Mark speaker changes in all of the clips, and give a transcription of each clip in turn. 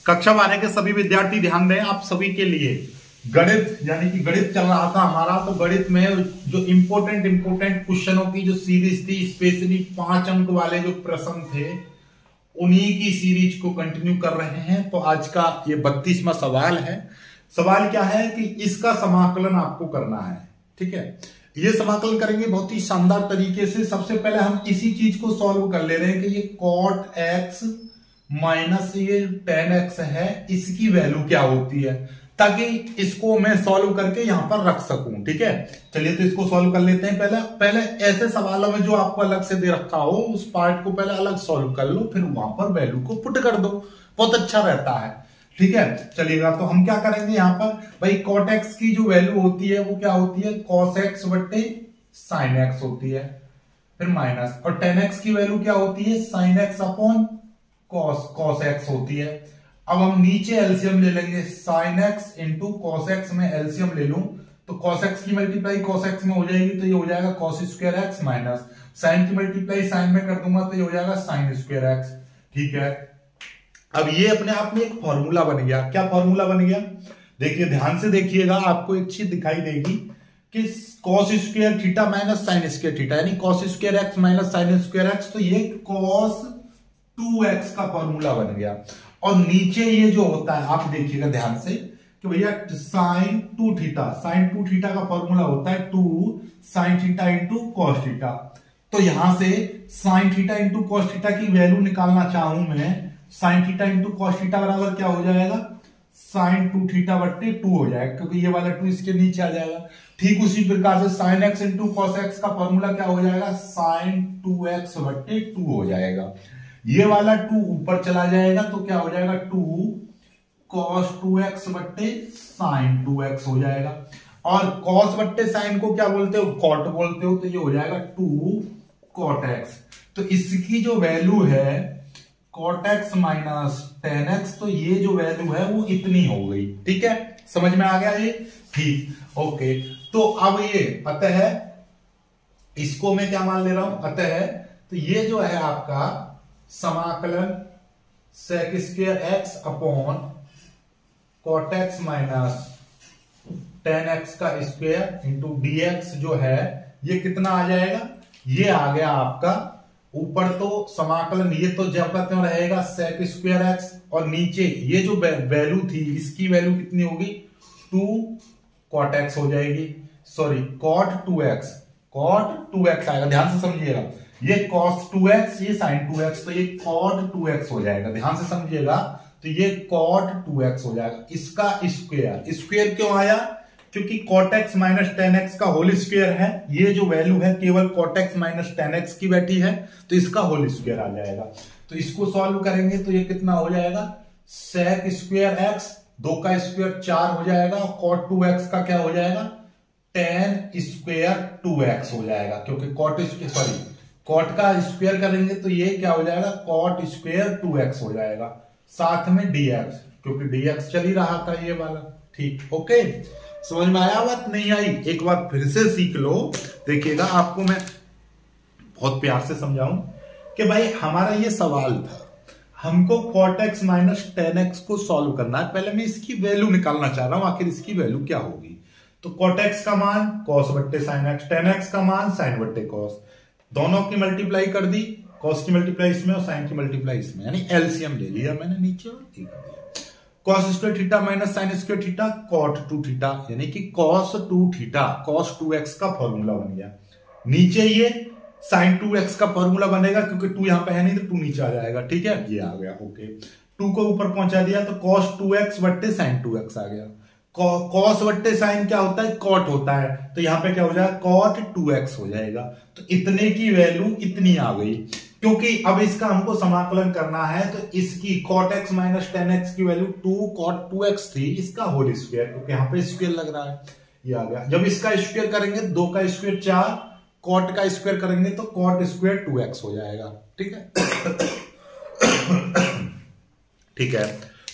Speaker 1: कक्षा 12 के सभी विद्यार्थी ध्यान दें, आप सभी के लिए गणित यानी कि गणित चल रहा था हमारा। तो गणित में जो इंपोर्टेंट क्वेश्चनों की जो सीरीज थी, स्पेशली 5 अंक वाले जो प्रश्न थे, उन्हीं की सीरीज को कंटिन्यू कर रहे हैं। तो आज का ये 32वां सवाल है। सवाल क्या है कि इसका समाकलन आपको करना है। ठीक है, ये समाकलन करेंगे बहुत ही शानदार तरीके से। सबसे पहले हम इसी चीज को सॉल्व कर ले रहे हैं कि ये cot x माइनस ये tan x है, इसकी वैल्यू क्या होती है, ताकि इसको मैं सॉल्व करके यहां पर रख सकूं। ठीक है, चलिए तो इसको सॉल्व कर लेते हैं। पहले ऐसे सवालों में जो आपको अलग से दे रखा हो उस पार्ट को पहले अलग सॉल्व कर लो, फिर वहां पर वैल्यू को पुट कर दो, बहुत अच्छा रहता है। ठीक है, चलिएगा तो हम क्या करेंगे यहाँ पर, भाई cot x की जो वैल्यू होती है वो क्या होती है, cos x बट्टे sin x होती है, फिर माइनस, और tan x की वैल्यू क्या होती है, sin x upon cos x होती है। अब हम नीचे एलसीएम ले लेंगे, sin x into cos x में एलसीएम ले लूं तो cos x की मल्टीप्लाई cos x में हो जाएगी तो ये हो जाएगा cos square x minus sin की मल्टीप्लाई sin में कर दूंगा तो ये हो जाएगा sin स्क्वायर x। ठीक है, अब ये अपने आप में एक फॉर्मूला बन गया। क्या फॉर्मूला बन गया, देखिए ध्यान से देखिएगा, आपको एक चीज दिखाई देगी कि cos square theta minus sin square theta यानी cos square x minus sin square x, तो ये cos 2x का फॉर्मूला बन गया। और नीचे ये जो होता है आप देखिएगा ध्यान से कि भैया sin 2 थीटा का फॉर्मूला होता है 2 sin theta into cos theta. तो यहां से sin theta into cos theta की वैल्यू निकालना चाहूं मैं, sin theta into cos theta बराबर क्या हो जाएगा, sin 2 थीटा बट्टे 2 हो जाएगा, क्योंकि ये वाला 2 इसके नीचे आ जाएगा। ठीक उसी प्रकार से sin x into cos x का फॉर्मूला क्या हो जाएगा, sin 2x बट्टे 2 हो जाएगा। ये वाला 2 ऊपर चला जाएगा तो क्या हो जाएगा, 2 cos 2x बट्टे sin 2x हो जाएगा। और cos बट्टे sin को क्या बोलते हो, cot बोलते हो, तो ये हो जाएगा 2 cot x। तो इसकी जो वैल्यू है cot x minus tan x, तो ये जो वैल्यू है वो इतनी हो गई। ठीक है, समझ में आ गया ये, ठीक, ओके। तो अब ये अतः इसको मैं क्या मान ले रहा हूं, अतः तो ये जो है आपका समाकलन sec square x upon cot x minus tan x का स्क्वायर इंटू dx जो है ये कितना आ जाएगा, ये आ गया आपका ऊपर तो समाकलन, ये तो जब का त्यों रहेगा sec स्क्वायर x, और नीचे ये जो वैल्यू थी इसकी वैल्यू कितनी होगी, 2 cot x हो जाएगी, सॉरी cot 2x आएगा। ध्यान से समझिएगा, ये cos 2x ये sin 2x, तो ये cot 2x हो जाएगा। ध्यान से समझिएगा, तो ये cot 2x हो जाएगा। इसका स्क्वायर क्यों आया, क्योंकि cot x minus tan x का होल स्क्वायर है। ये जो वैल्यू है केवल cot x minus tan x की बैठी है, तो इसका होल स्क्वायर आ जाएगा। तो इसको सॉल्व करेंगे तो ये कितना हो जाएगा, sec स्क्वायर x 2 का स्क्वायर 4 हो जाएगा, और cot 2x का क्या हो जाएगा, tan स्क्वायर 2x हो जाएगा, क्योंकि cot का स्क्वायर करेंगे तो ये क्या हो जाएगा, cot स्क्वायर 2x हो जाएगा, साथ में dx, क्योंकि dx चल ही रहा था ये वाला। ठीक, ओके, समझ में आया, बात नहीं आई एक बार फिर से सीख लो। देखिएगा आपको मैं बहुत प्यार से समझाऊं कि भाई हमारा ये सवाल था, हमको cot x minus tan x को सॉल्व करना है। पहले मैं इसकी वैल्यू निकालना चाह रहा हूं, आखिर इसकी वैल्यू क्या होगी। तो cot x का मान cos बट्टे sin x, tan x का मान sin बट्टे cos, दोनों की मल्टीप्लाई कर दी, cos की मल्टीप्लाई इसमें और sin की मल्टीप्लाई इसमें, यानी एलसीएम ले लिया मैंने नीचे और ठीक है। cos square theta minus sin square theta cot 2 theta, यानी कि cos 2 थीटा cos 2x का फॉर्मूला बन गया। नीचे ये sin 2x का फॉर्मूला बनेगा, क्योंकि 2 यहां पे है नहीं तो 2 नीचे आ जाएगा। ठीक है, ये आ गया, ओके। 2 को ऊपर पहुंचा दिया तो cos 2x बट्टे sin 2x आ गया। cos बट्टे sin क्या होता है, cot होता है, तो यहां पे क्या हो जाएगा, cot 2x हो जाएगा। तो इतने की वैल्यू इतनी आ गई, क्योंकि अब इसका हमको समाकलन करना है, तो इसकी cot x minus tan x की वैल्यू 2 cot 2x थी, इसका होल स्क्वायर, क्योंकि यहां पे स्क्वायर लग रहा है, ये आ गया। जब इसका स्क्वायर करेंगे 2 का स्क्वायर 4, cot का स्क्वायर करेंगे तो cot स्क्वायर 2x हो जाएगा। ठीक है ठीक है,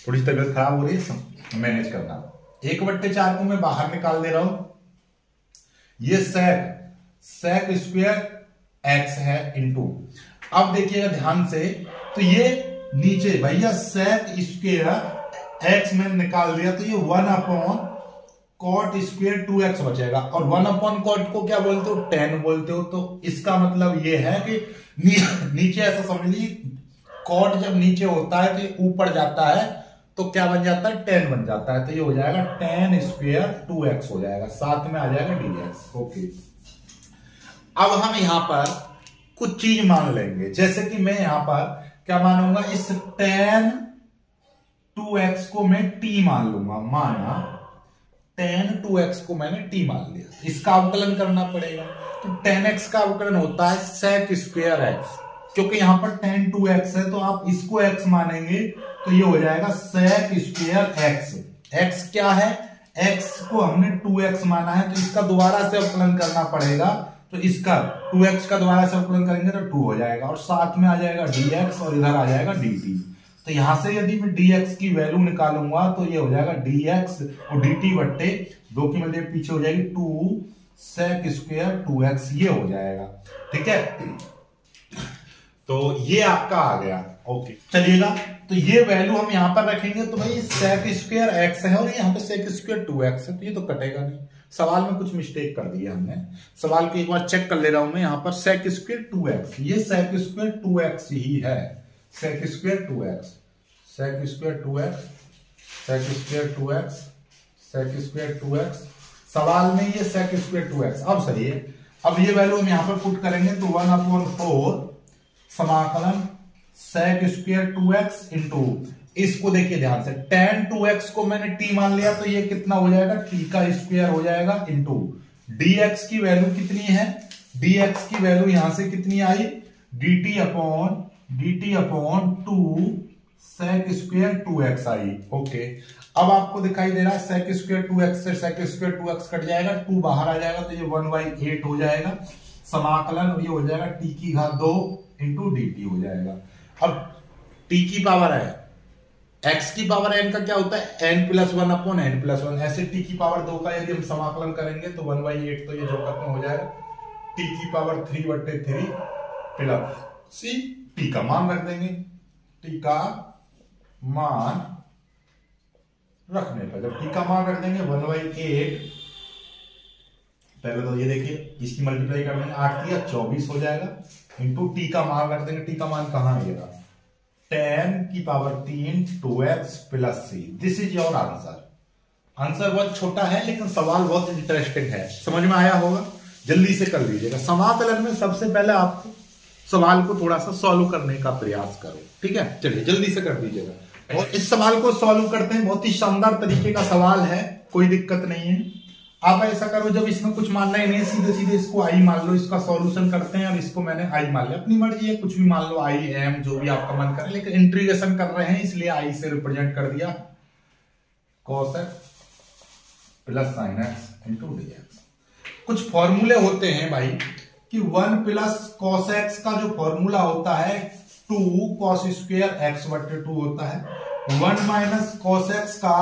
Speaker 1: थोड़ी तबीयत खराब हो रही है, मैनेज करना। 1/4 को मैं बाहर निकाल दे रहा हूं, ये sec स्क्वायर x है इंटू, अब देखिएगा ध्यान से, तो ये नीचे भैया sec स्क्वायर x मैंने निकाल दिया, तो ये 1 अपॉन कॉट स्क्वायर 2x बचेगा। और 1 अपॉन कॉट को क्या बोलते हो, tan बोलते हो। तो इसका मतलब ये है कि नीचे ऐसा समझ लीजिए, कॉट जब नीचे होता है तो ये ऊपर जाता है तो क्या बन जाता है, tan बन जाता है। तो ये हो जाएगा tan स्क्वायर 2x हो जाएगा, साथ में आ जाएगा dx। ओके, अब हम यहां पर कुछ चीज मान लेंगे, जैसे कि मैं यहां पर क्या मानूंगा, इस tan 2x को मैं t मान लूंगा। माना tan 2x को मैंने t मान लिया, इसका अवकलन करना पड़ेगा। तो tan x का अवकलन होता है sec स्क्वायर x, क्योंकि यहां पर tan 2x है तो आप इसको x मानेंगे तो ये हो जाएगा sec स्क्वायर x। x क्या है, x को हमने 2x माना है तो इसका दोबारा से अवकलन करना पड़ेगा। तो इसका 2x का दोबारा से अवकलन करेंगे तो 2 हो जाएगा, और साथ में आ जाएगा dx और इधर आ जाएगा dt। तो यहां से यदि मैं dx की वैल्यू निकालूंगा तो ये हो जाएगा dx और dt बट्टे 2 की मल्टीप्लाई पीछे हो जाएगी 2 sec स्क्वायर 2x, ये हो जाएगा। ठीक है, तो ये आपका आ गया। ओके, चलिएगा, तो ये वैल्यू हम यहां पर रखेंगे। तो भाई sec स्क्वायर x है और यहाँ पे sec स्क्वायर 2x है, तो ये तो कटेगा नहीं। सवाल में कुछ मिस्टेक कर दिया हमने, सवाल को एक बार चेक कर ले रहा हूं मैं। यहाँ पर sec स्क्वायर 2x, ये sec स्क्वायर 2x ही है, sec square 2x, sec square 2x, sec square 2x, sec square 2x। सवाल में ये sec स्क्वायर 2x। अब सही है, अब ये वैल्यू हम यहां पर पुट करेंगे तो 1/4 समाकलन sec स्क्वायर 2x इंटू, इसको देखिए ध्यान से, tan 2x को मैंने t मान लिया तो ये कितना हो जाएगा, t का स्क्वायर हो जाएगा इंटू dx की वैल्यू कितनी है, dx की वैल्यू यहां से कितनी आई, dt upon 2 sec square 2x आई। ओके, अब आपको दिखाई दे रहा है sec स्क्वायर 2x से sec स्क्वायर 2x कट जाएगा, 2 बाहर आ जाएगा तो ये 1/8 हो जाएगा समाकलन, और ये हो जाएगा t की घात 2 इंटू dt हो जाएगा। अब t की पावर है, x की पावर n का क्या होता है, n plus 1 upon n plus 1। ऐसे t की पावर 2 का यदि हम समाकलन करेंगे तो 1/8, तो ये जो खत्म हो जाएगा t की पावर 3/3 प्लस c, t का मान रख देंगे। t का मान रखने पर जब t का मान रख देंगे 1/8, पहले तो ये देखिए इसकी मल्टीप्लाई कर देंगे, 8 या 24 हो जाएगा, इंटू t का मान रख देंगे। t का मान कहां है, ये tan की power 3 2x plus c। This is your answer. Answer बहुत छोटा है लेकिन सवाल बहुत इंटरेस्टिंग है, समझ में आया होगा, जल्दी से कर लीजिएगा। समाकलन में सबसे पहले आपको सवाल को थोड़ा सा सॉल्व करने का प्रयास करो, ठीक है। चलिए जल्दी से कर दीजिएगा, और इस सवाल को सॉल्व करते हैं, बहुत ही शानदार तरीके का सवाल है, कोई दिक्कत नहीं है। आप ऐसा करो, जब इसमें कुछ मानना ही नहीं, सीधे सीधे इसको आई मान लो, इसका सॉल्यूशन करते हैं। और इसको मैंने आई मान लिया, अपनी मर्जी है, कुछ भी मान लो, आई एम जो भी आपका मन करे, लेकिन इंटीग्रेशन कर रहे हैं इसलिए आई से रिप्रेजेंट कर दिया, cos x plus sin x into dx। कुछ फॉर्मूले होते हैं भाई कि 1 प्लस cos x का जो फॉर्मूला होता है 2 cos स्क्वायर x बटे 2 होता है, 1 माइनस cos x का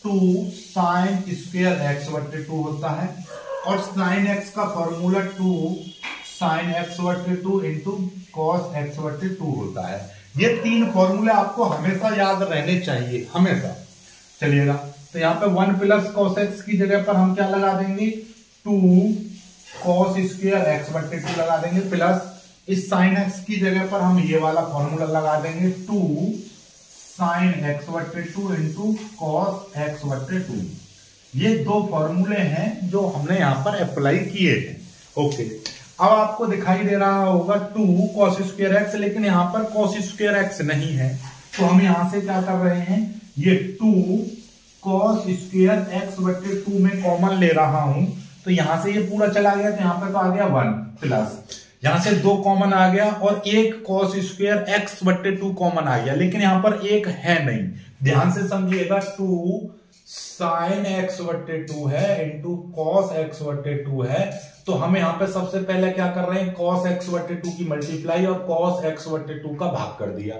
Speaker 1: 2 sin स्क्वायर x बटे 2 होता है, और sin x का फॉर्मूला 2 sin x बटे 2 इंटू cos x बटे 2 होता है। ये 3 फॉर्मूले आपको हमेशा याद रहने चाहिए, हमेशा। चलिएगा, तो यहाँ पे 1 प्लस cos x की जगह पर हम क्या लगा देंगे, 2 cos स्क्वायर x बटे 2 लगा देंगे, प्लस इस sin x की जगह पर हम ये वाला फॉर्मूला लगा देंगे, 2 sin x बटे 2 इंटू cos x बटे 2। ये 2 फॉर्मूले हैं जो हमने यहां पर अप्लाई किए थे। ओके, अब आपको दिखाई दे रहा होगा 2 cos स्क्वायर x, लेकिन यहां पर cos स्क्वायर x नहीं है, तो हम यहां से क्या कर रहे हैं, ये 2 cos स्क्वायर x बटे 2 में कॉमन ले रहा हूं, तो यहां से ये पूरा चला गया, तो यहां पर तो आ गया 1 प्लस, यहां से 2 कॉमन आ गया, और एक cos स्क्वायर x बटे 2 कॉमन आ गया, लेकिन यहां पर एक है नहीं, ध्यान से समझिएगा। 2 sin x बटे 2 है इंटू cos x बटे 2 है, तो हम यहां पे सबसे पहले क्या कर रहे हैं, cos x बटे 2 की मल्टीप्लाई और cos x बटे 2 का भाग कर दिया।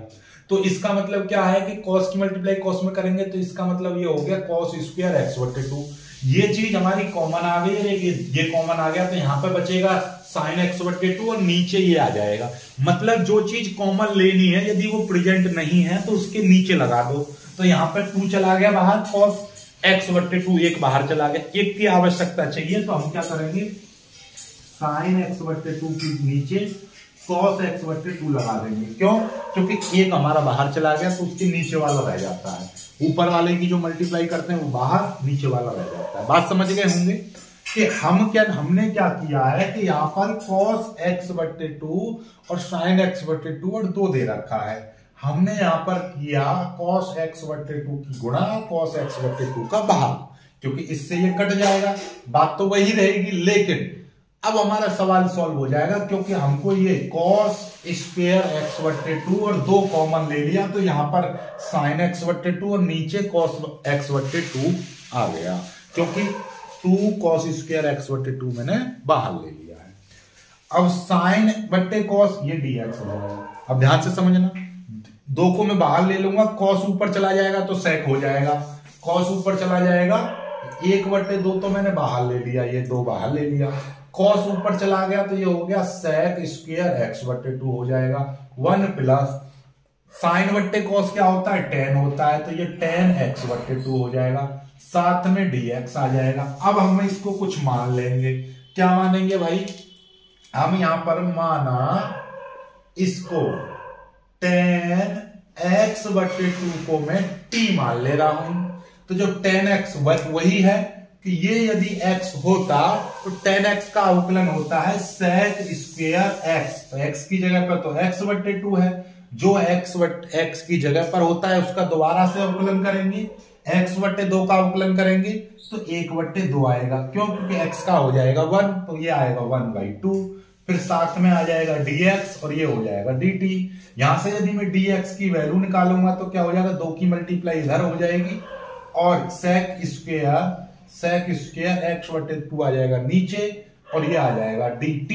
Speaker 1: तो इसका मतलब क्या है कि cos की मल्टीप्लाई cos में करेंगे, तो इसका मतलब ये हो गया cos स्क्वायर x बटे 2। ये चीज हमारी कॉमन आ गई है, ये कॉमन आ गया, तो यहां पे बचेगा sin x बटे 2 और नीचे ये आ जाएगा। मतलब जो चीज कॉमन लेनी है, यदि वो प्रेजेंट नहीं है तो उसके नीचे लगा दो। तो यहाँ पे 2 चला गया बाहर, cos x बट्टे 2 एक बाहर चला गया, एक की आवश्यकता चाहिए तो हम क्या करेंगे, sin x बट्टे 2 की नीचे cos x बट्टे 2 लगा देंगे। क्यों? क्योंकि एक हमारा बाहर चला गया तो उसके नीचे वाला रह जाता है, ऊपर वाले की जो मल्टीप्लाई करते हैं वो बाहर, नीचे वाला रह जाता है। बात समझ गए होंगे कि हमने क्या किया है कि यहाँ पर cos x बट्टे 2 और sin x बट्टे 2 और 2 दे रखा है, हमने यहाँ पर किया cos x बट्टे 2 की गुणा cos x बट्टे 2 का बाहर, क्योंकि इससे ये कट जाएगा, बात तो वही रहेगी। लेकिन अब हमारा सवाल सॉल्व हो जाएगा, क्योंकि हमको ये cos स्क्वायर x बट्टे 2 और 2 कॉमन ले लिया, तो यहाँ पर sin x बट्टे 2 और नीचे cos x बट्टे 2 आ गया, क्योंकि 2 cos स्क्वायर x बट्टे 2 मैंने बाहर ले लिया है। अब sin बट्टे cos ये dx हो जाएगा। अब ध्यान से समझना, 2 को मैं बाहर ले लूंगा, cos ऊपर चला जाएगा तो sec हो जाएगा, cos ऊपर चला जाएगा, 1 बट्टे 2 तो मैंने बाहर ले लिया, ये 2 बाहर ले लिया, cos ऊपर चला गया तो ये हो गया sec स्क्वायर x बट्टे 2 हो जाएगा, 1 प्लस sin बट्टे cos क्या होता है, tan होता है, तो ये tan x बट्टे 2 हो जाएगा, साथ में dx आ जाएगा। अब हम इसको कुछ मान लेंगे, क्या मानेंगे भाई, हम यहां पर माना इसको tan x बट्टे 2 को मैं t मान ले रहा हूं, तो जो tan x वही है कि ये यदि x होता तो tan x का अवकलन होता है sec स्क्वायर x, तो x की जगह पर तो x बट्टे 2 है, जो x की जगह पर होता है उसका दोबारा से अवकलन करेंगे, x बट्टे 2 का अवकलन करेंगे तो 1 बट्टे 2 आएगा। क्यों? क्योंकि x का हो जाएगा 1, तो ये आएगा 1/2, फिर साथ में आ जाएगा dx और ये हो जाएगा dt। यहां से यदि मैं dx की वैल्यू निकालूंगा तो क्या हो जाएगा, 2 की मल्टीप्लाई इधर हो जाएगी और sec स्क्वायर x बट्टे 2 आ जाएगा नीचे और ये आ जाएगा dt।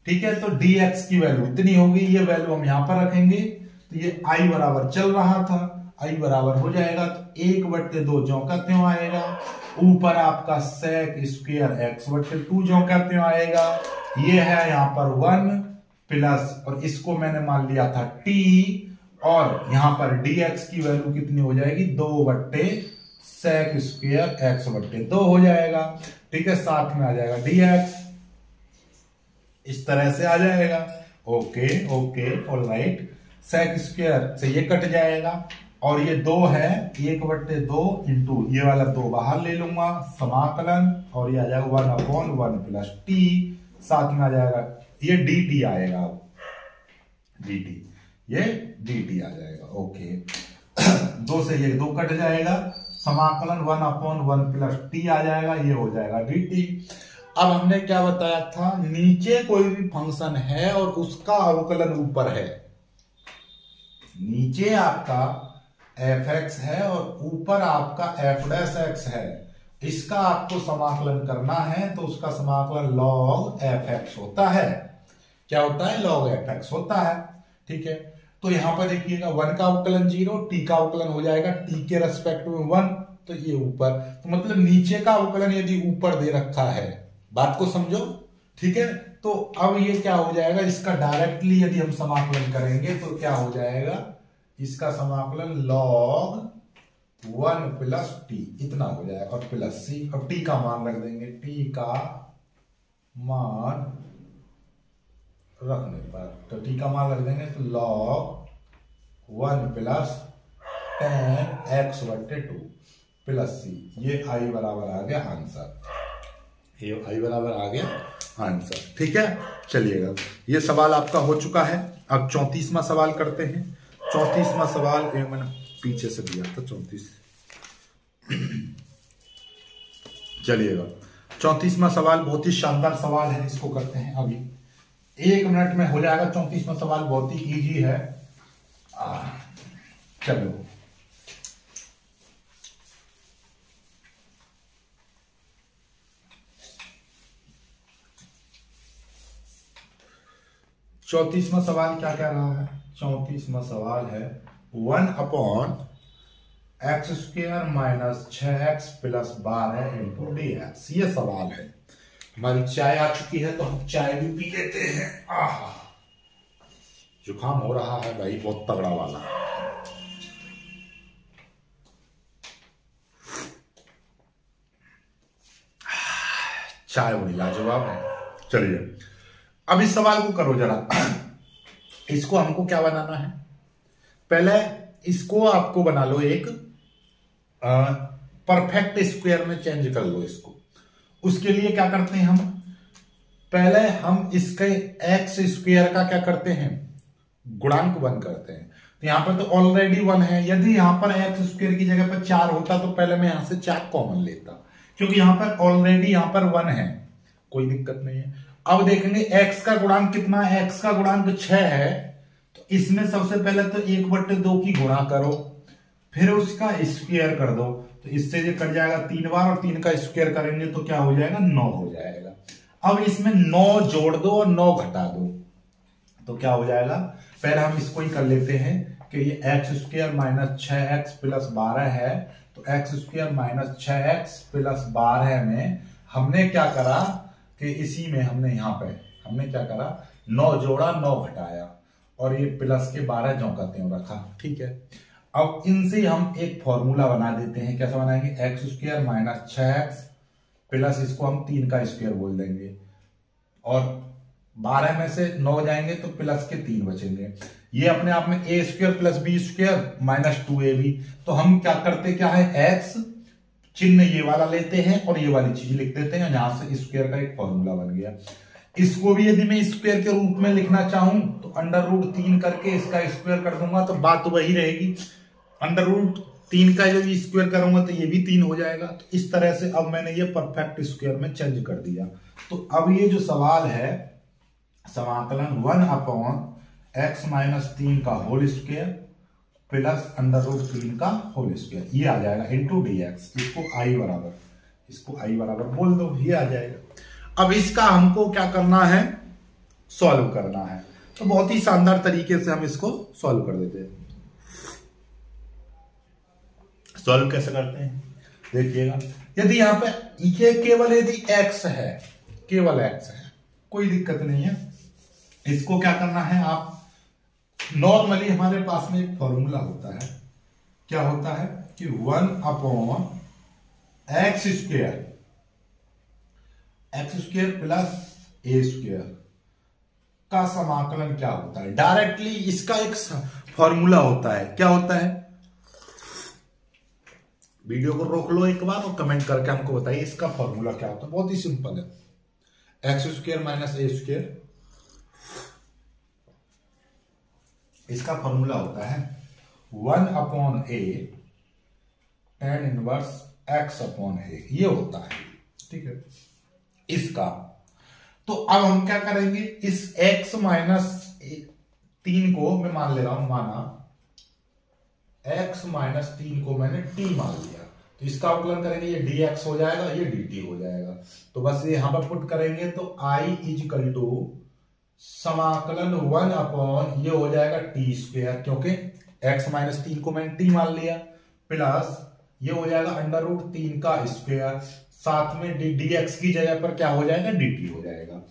Speaker 1: ठीक है, तो dx की वैल्यू इतनी होगी, ये वैल्यू हम यहां पर रखेंगे, तो ये i बराबर चल रहा था, i बराबर हो जाएगा तो 1 बट्टे 2 ज्यों का त्यों आएगा, ऊपर आपका sec स्क्वायर x बट्टे 2 ज्यों का त्यों आएगा, ये है यहाँ पर 1 प्लस और इसको मैंने मान लिया था t, और यहाँ पर dx की वैल्यू कितनी हो जाएगी, 2 बट्टे sec स्क्वायर x बट्टे 2 हो जाएगा। ठीक है, साथ में आ जाएगा dx, इस तरह से आ जाएगा। Okay okay alright, sec square से ये कट जाएगा और ये 2 है, 1 बट्टे 2 इंटू ये वाला 2 बाहर ले लूंगा, समाकलन, और ये आ जाएगा 1/1 प्लस t, साथ में आ जाएगा ये dt आएगा, dt, ये dt आ जाएगा। ओके 2 से ये 2 कट जाएगा, समाकलन 1/1 प्लस t आ जाएगा, ये हो जाएगा dt। अब हमने क्या बताया था, नीचे कोई भी फंक्शन है और उसका अवकलन ऊपर है, नीचे आपका fx है और ऊपर आपका f' है, इसका आपको समाकलन करना है तो उसका समाकलन log fx होता है। क्या होता है, log fx होता है। ठीक है, तो यहां पर देखिएगा 1 का अवकलन 0, t का अवकलन हो जाएगा t के रेस्पेक्ट में 1, तो ये ऊपर, तो मतलब नीचे का अवकलन यदि ऊपर दे रखा है, बात को समझो। ठीक है, तो अब ये क्या हो जाएगा, इसका डायरेक्टली यदि हम समाकलन करेंगे तो क्या हो जाएगा, इसका समाकलन log 1 प्लस t इतना हो जाएगा और प्लस c, अब t का मान रख देंगे, t का मान रखने पर तो t का मान रख देंगे तो log 1 प्लस tan x बट्टे 2 प्लस c, ये i बराबर आ गया आंसर, ये i बराबर आ गया आंसर। ठीक है, चलिएगा ये सवाल आपका हो चुका है। अब 34वां सवाल करते हैं। 34वां सवाल मैंने पीछे से दिया था 34। चलिएगा 34वां सवाल बहुत ही शानदार सवाल है, इसको करते हैं अभी 1 मिनट में हो जाएगा। 34वां सवाल बहुत ही इजी है। चलो 34वां सवाल क्या कह रहा है, 34वां सवाल है 1/x² minus 6x plus 12 into dx। ये सवाल है। हमारी चाय आ चुकी है तो हम चाय भी पी लेते हैं। आहा, जुकाम हो रहा है भाई बहुत तगड़ा वाला। चाय बड़ी लाजवाब है। चलिए अब इस सवाल को करो जरा। इसको हमको क्या बनाना है, पहले इसको आपको बना लो एक परफेक्ट स्क्वायर में चेंज कर लो इसको। उसके लिए क्या करते हैं हम, पहले हम इसके एक्स स्क्वायर का क्या करते हैं, गुणांक 1 करते हैं। तो यहां पर तो ऑलरेडी 1 है, यदि यहां पर एक्स स्क्वायर की जगह पर 4 होता तो पहले मैं यहां से 4 कॉमन लेता, क्योंकि यहां पर ऑलरेडी यहां पर 1 है, कोई दिक्कत नहीं है। अब देखेंगे एक्स का गुणांक कितना है, एक्स का गुणांक 6 है, तो इसमें सबसे पहले तो 1/2 की गुणा करो, फिर उसका स्क्वायर कर दो, तो इससे ये कट जाएगा 3 बार, और 3 का स्क्वायर करेंगे तो क्या हो जाएगा, 9 हो जाएगा। अब इसमें 9 जोड़ दो और 9 घटा दो, तो क्या हो जाएगा, पहले हम इसको ही कर लेते हैं कि ये x square minus 6x plus 12 है, तो x square minus 6x plus 12 में हमने क्या करा कि इसी में हमने यहां पे हमने क्या करा, 9 जोड़ा 9 घटाया, और ये प्लस के 12 जो कहते हैं रखा, ठीक है। अब इनसे हम एक फॉर्मूला बना देते हैं, कैसा बनाएंगे, x square minus 6x plus इसको हम 3 का स्क्वायर बोल देंगे, और 12 में से 9 जाएंगे तो प्लस के 3 बचेंगे। ये अपने आप में a square plus b square minus 2ab। तो हम क्या करते क्या है, एक्स चिन्ह ये वाला लेते हैं और ये वाली चीज लिख देते हैं, यहां से स्क्वायर का एक फॉर्मूला बन गया। इसको भी यदि मैं स्क्वायर के रूप में लिखना चाहूं तो √3 करके इसका स्क्वायर कर दूंगा, तो बात तो वही रहेगी, √3 का जब स्क्वायर करूंगा तो ये भी 3 हो जाएगा। तो इस तरह से अब मैंने ये परफेक्ट स्क्वायर में चेंज कर दिया। तो अब ये जो सवाल है, समाकलन 1/x-3 का होल स्क्वायर प्लस √3 का होल स्क्वायर, ये आ जाएगा इंटू dx। इसको i बराबर बोल दो, ये आ जाएगा। अब इसका हमको क्या करना है, सॉल्व करना है। तो बहुत ही शानदार तरीके से हम इसको सॉल्व कर देते हैं। सॉल्व कैसे करते हैं देखिएगा, यदि यहां पे ये केवल यदि x है, केवल x है, कोई दिक्कत नहीं है। इसको क्या करना है, आप नॉर्मली हमारे पास में एक फॉर्मूला होता है, क्या होता है कि 1/x² प्लस a² का समाकलन क्या होता है, डायरेक्टली इसका एक फॉर्मूला होता है। क्या होता है, वीडियो को रोक लो एक बार और कमेंट करके हमको बताइए इसका फॉर्मूला क्या होता है। बहुत ही सिंपल है, x² माइनस a², इसका फॉर्मूला होता है 1/a tan इनवर्स x/a, ये होता है, ठीक है इसका। तो अब हम क्या करेंगे, इस x-3 को मैं मान ले रहा हूं, माना x-3 को मैंने t मान लिया, तो इसका अवकलन करेंगे, ये dx हो जाएगा, ये dt हो जाएगा। तो बस ये यहां पर पुट करेंगे तो i = समाकलन 1/ ये हो जाएगा t², क्योंकि x-3 को मैंने t मान लिया, प्लस ये हो जाएगा √3 का स्क्वायर, साथ में dx की जगह पर क्या हो जाएगा, dt हो जाएगा।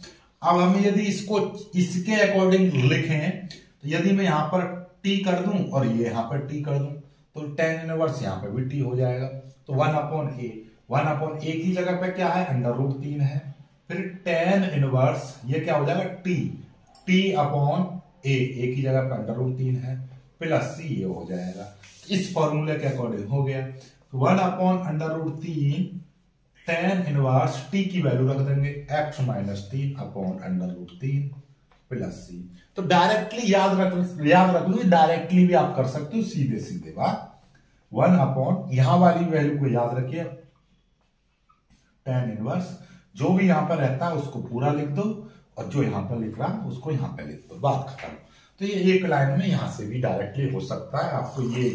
Speaker 1: अब हम यदि इसको इसके अकॉर्डिंग लिखें, तो यदि मैं यहां पर t कर दूं और ये यहां पर t कर दूं, तो tan इनवर्स यहां पर भी t हो जाएगा। तो 1/a की जगह पे क्या है, √3 है, फिर tan इनवर्स ये क्या हो जाएगा, t/a, a की जगह पे √3 है, प्लस c ये हो जाएगा। इस फॉर्मूले के अकॉर्डिंग हो गया 1/√3 tan इनवर्स t की वैल्यू रख देंगे x-3/√3 प्लस c। तो डायरेक्टली याद रख लो, डायरेक्टली भी आप कर सकते हो, सीधे बात 1/ यहां वाली वैल्यू को याद रखिए, tan इनवर्स जो भी यहां पर रहता है उसको पूरा लिख दो, और जो यहां पर लिख रहा है उसको यहां पर लिख दो, बात खत्म। तो ये एक लाइन में यहां से भी डायरेक्टली हो सकता है, आपको ये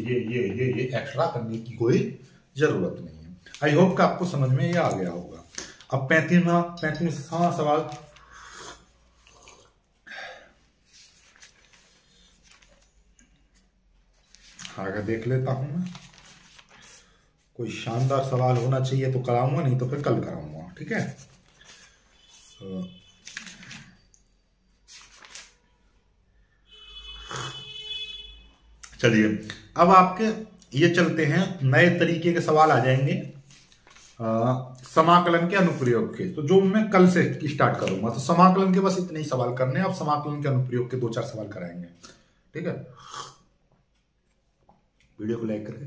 Speaker 1: एक्स्ट्रा करने की कोई जरूरत नहीं है। आई होप कि आपको समझ में ये आ गया होगा। अब 35वां सवाल, आगे देख लेता हूं मैं, कोई शानदार सवाल होना चाहिए तो कराऊंगा, नहीं तो फिर कल कराऊंगा, ठीक है। चलिए अब आपके ये चलते हैं, नए तरीके के सवाल आ जाएंगे। समाकलन के अनुप्रयोग के, तो जो मैं कल से स्टार्ट करूंगा। तो समाकलन के बस इतने ही सवाल करने हैं, अब समाकलन के अनुप्रयोग के 2-4 सवाल कराएंगे। ठीक है, वीडियो को लाइक करके